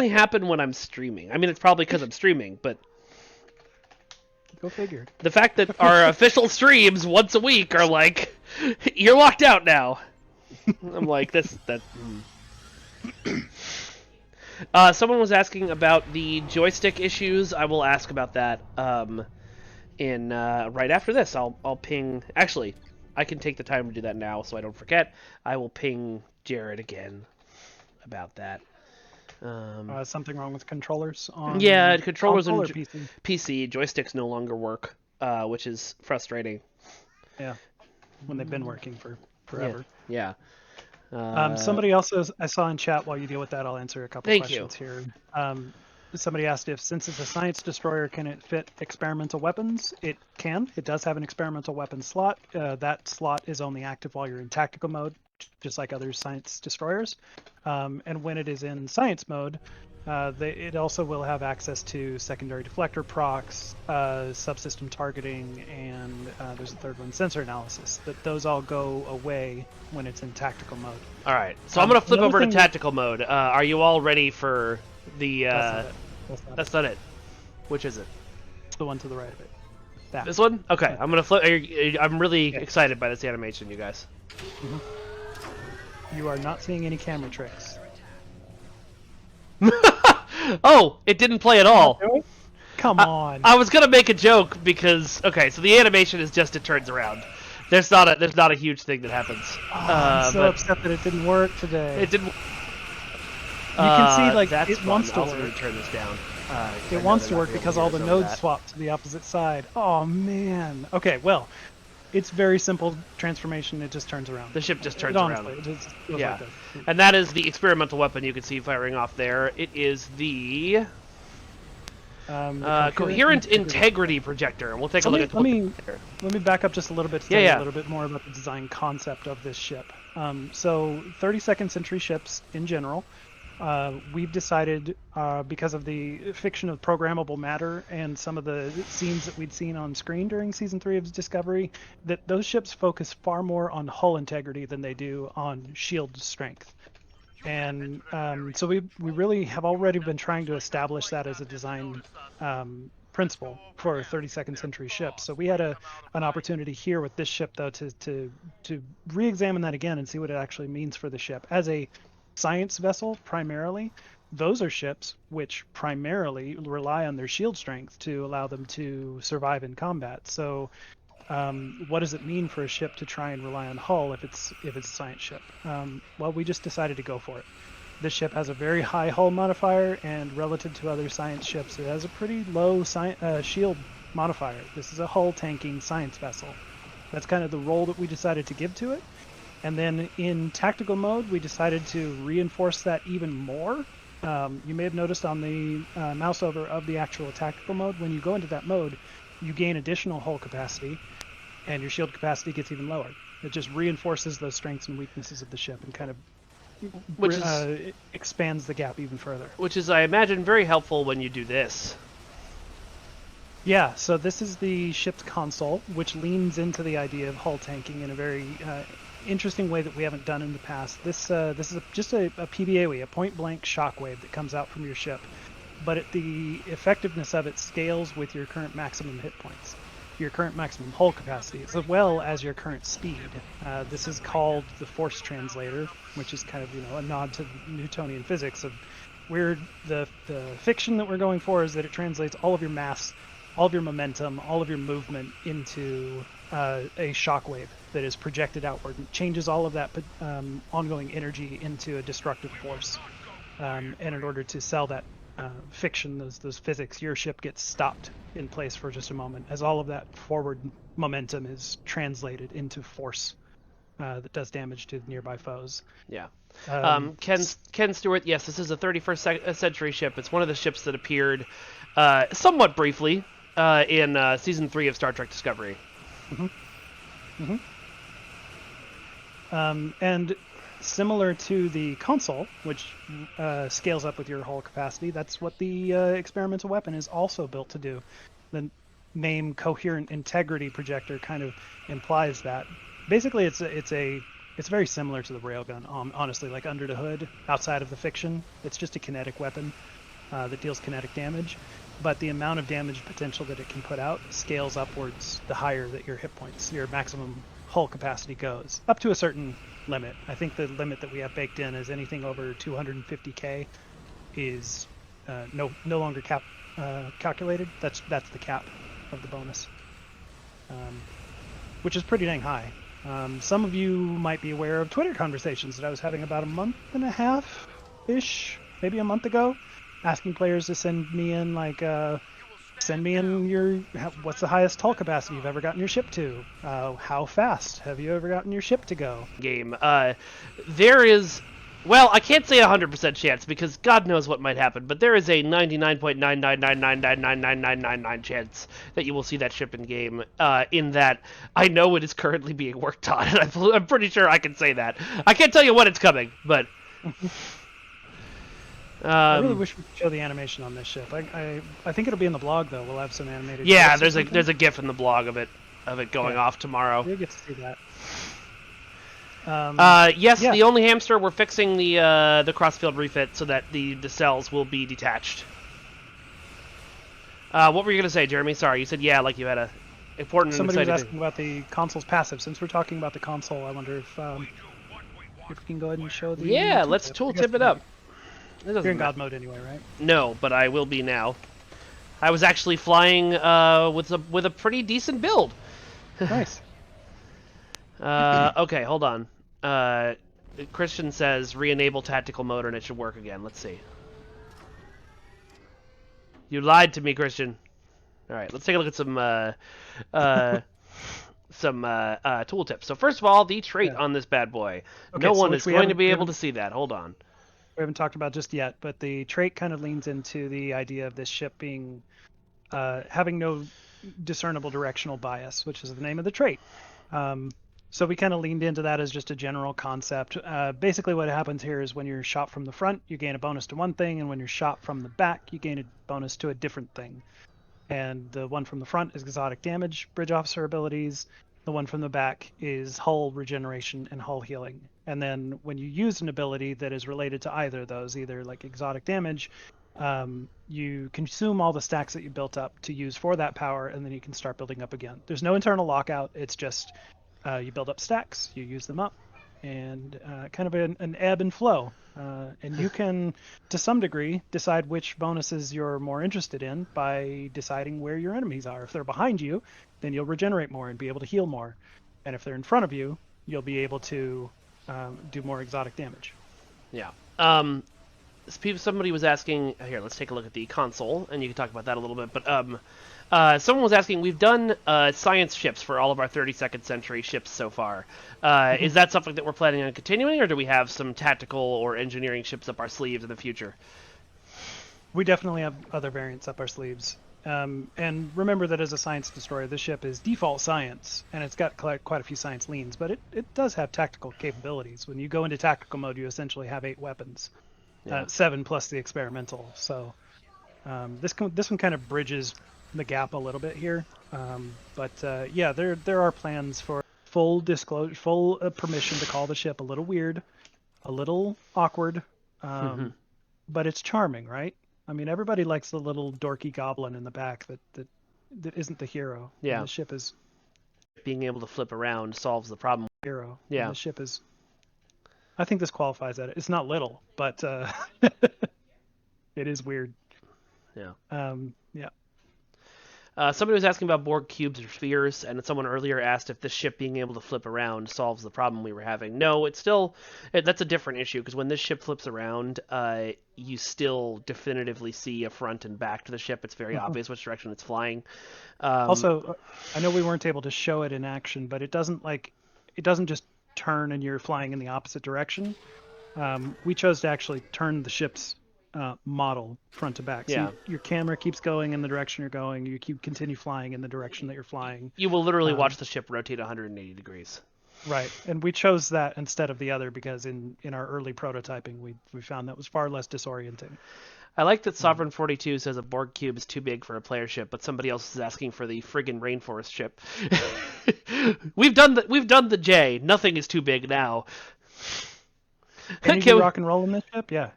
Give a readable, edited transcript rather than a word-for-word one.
only happen when I'm streaming. I mean, it's probably because I'm streaming, but Go figure. the fact that our official streams once a week are like, you're locked out now. I'm like, that. Someone was asking about the joystick issues. I will ask about that in right after this. I'll ping. Actually, I can take the time to do that now, so I don't forget. I will ping Jared again about that. Something wrong with controllers on controllers console and or PC? PC joysticks no longer work, which is frustrating. Yeah, when they've been working for forever. Yeah. Somebody else I saw in chat, while you deal with that, I'll answer a couple questions here. Somebody asked if, since it's a science destroyer, can it fit experimental weapons? It can. It does have an experimental weapon slot. That slot is only active while you're in tactical mode, just like other science destroyers. And when it is in science mode, it also will have access to secondary deflector procs, subsystem targeting, and there's a third one, sensor analysis. Those all go away when it's in tactical mode. All right, so I'm going to flip over to tactical mode. Are you all ready for the... That's not it. Which is it? It's the one to the right of it. That. This one? Okay, I'm going to flip... I'm really excited by this animation, you guys. You are not seeing any camera tricks. Oh, it didn't play at all. Come on. I was gonna make a joke because so the animation is just it turns around. There's not a huge thing that happens. I'm so upset that it didn't work today. It didn't. You can see like that's it wants to work. I'm work. gonna turn this down. It wants to work because all the nodes swap to the opposite side. Oh man. Okay, well, it's very simple transformation. It just turns around. The ship just turns around. It just goes Yeah, like this. and that is the experimental weapon you can see firing off there. It is the coherent integrity projector, and we'll take a look at. Let me back up just a little bit to tell you a little bit more about the design concept of this ship. So 32nd century ships in general, we've decided because of the fiction of programmable matter and some of the scenes that we'd seen on screen during season 3 of Discovery, that those ships focus far more on hull integrity than they do on shield strength. And so we really have already been trying to establish that as a design principle for 32nd century ships. So we had an opportunity here with this ship, though, to re-examine that again and see what it actually means for the ship. As a science vessel, primarily, those are ships which primarily rely on their shield strength to allow them to survive in combat. So what does it mean for a ship to try and rely on hull if it's a science ship? Well, we just decided to go for it. This ship has a very high hull modifier, and relative to other science ships, it has a pretty low shield modifier. This is a hull tanking science vessel. That's kind of the role that we decided to give to it. And then in tactical mode, we decided to reinforce that even more. You may have noticed on the mouse over of the actual tactical mode, when you go into that mode, you gain additional hull capacity, and your shield capacity gets even lower. It just reinforces those strengths and weaknesses of the ship and kind of expands the gap even further. Which is, I imagine, very helpful when you do this. Yeah, so this is the ship's console, which leans into the idea of hull tanking in a very interesting way that we haven't done in the past. This is just a PBAE, a point-blank shockwave that comes out from your ship, but the effectiveness of it scales with your current maximum hit points, your current maximum hull capacity, as well as your current speed. This is called the Force Translator, which is kind of a nod to Newtonian physics. Of the fiction that we're going for is that it translates all of your mass, all of your momentum, all of your movement into a shockwave that is projected outward and changes all of that ongoing energy into a destructive force. And in order to sell that fiction, those physics, your ship gets stopped in place for just a moment as all of that forward momentum is translated into force that does damage to nearby foes. Yeah. Ken Stewart, yes, this is a 31st century ship. It's one of the ships that appeared somewhat briefly in season 3 of Star Trek Discovery. And similar to the console, which scales up with your hull capacity, that's what the experimental weapon is also built to do. The name Coherent Integrity Projector kind of implies that. Basically, it's a it's very similar to the railgun, honestly. Like under the hood, outside of the fiction, it's just a kinetic weapon that deals kinetic damage. But the amount of damage potential that it can put out scales upwards the higher that your hit points, your maximum hull capacity goes, up to a certain limit. I think the limit that we have baked in is anything over 250k is no longer calculated. That's the cap of the bonus, which is pretty dang high. Some of you might be aware of Twitter conversations that I was having about a month and a half-ish, maybe a month ago, asking players to send me in what's the highest hull capacity you've ever gotten your ship to? How fast have you ever gotten your ship to go? Game. There is, well, I can't say 100% chance because God knows what might happen, but there is a 99.999999999 chance that you will see that ship in game. In that, I know it is currently being worked on, and I'm pretty sure I can say that. I can't tell you when it's coming, but. I really wish we could show the animation on this ship. I think it'll be in the blog though. We'll have some animated. Yeah, there's a GIF in the blog of it going off tomorrow. You'll get to see that. Yes, the only hamster, we're fixing the crossfield refit so that the cells will be detached. What were you gonna say, Jeremy? Sorry, you said yeah, like you had a important. Somebody was asking about the console's passive. Since we're talking about the console, I wonder if we can go ahead and show the. Yeah, let's tooltip it up. You're in God mode anyway, right? No, but I will be now. I was actually flying with a pretty decent build. Nice. Okay, hold on. Christian says re-enable tactical mode and it should work again. Let's see. You lied to me, Christian. All right, let's take a look at some tooltips. So first of all, the trait on this bad boy. Okay, no one is going to be able to see that. Hold on. We haven't talked about just yet, but the trait kind of leans into the idea of this ship being having no discernible directional bias, which is the name of the trait. So we kind of leaned into that as just a general concept. Basically what happens here is when you're shot from the front, you gain a bonus to one thing, and when you're shot from the back, you gain a bonus to a different thing. And the one from the front is exotic damage, bridge officer abilities. The one from the back is hull regeneration and hull healing. And then when you use an ability that is related to either of those, either like exotic damage, you consume all the stacks that you built up to use for that power, and then you can start building up again. There's no internal lockout. It's just you build up stacks, you use them up, and kind of an ebb and flow. And you can, to some degree, decide which bonuses you're more interested in by deciding where your enemies are. If they're behind you, then you'll regenerate more and be able to heal more. And if they're in front of you, you'll be able to do more exotic damage. Yeah. Somebody was asking, here, let's take a look at the console, and you can talk about that a little bit, but someone was asking, we've done science ships for all of our 32nd century ships so far. Is that something that we're planning on continuing, or do we have some tactical or engineering ships up our sleeves in the future? We definitely have other variants up our sleeves. And remember that as a science destroyer, this ship is default science, and it's got quite a few science leans, but it does have tactical capabilities. When you go into tactical mode, you essentially have 8 weapons. 7 plus the experimental. So this one kind of bridges the gap a little bit here. But yeah, there are plans for full disclosure, full permission to call the ship a little weird, a little awkward, but it's charming, right? I mean, everybody likes the little dorky goblin in the back that isn't the hero. Yeah, and the ship is being able to flip around solves the problem. Hero. Yeah, and the ship is. I think this qualifies at it. It's not little, but it is weird. Yeah. Yeah. Somebody was asking about Borg cubes or spheres, and someone earlier asked if the ship being able to flip around solves the problem we were having. No, that's a different issue, because when this ship flips around, you still definitively see a front and back to the ship. It's very obvious which direction it's flying. Also, I know we weren't able to show it in action, but it doesn't just turn and you're flying in the opposite direction. We chose to actually turn the ship's model front to back. So your camera keeps going in the direction you're going. You continue flying in the direction that you're flying. You will literally watch the ship rotate 180 degrees. Right, and we chose that instead of the other because in our early prototyping, we found that was far less disorienting. I like that Sovereign 42 says a Borg cube is too big for a player ship, but somebody else is asking for the friggin' Rainforest ship. We've done the J. Nothing is too big now. Can you do rock and roll in this ship? Yeah.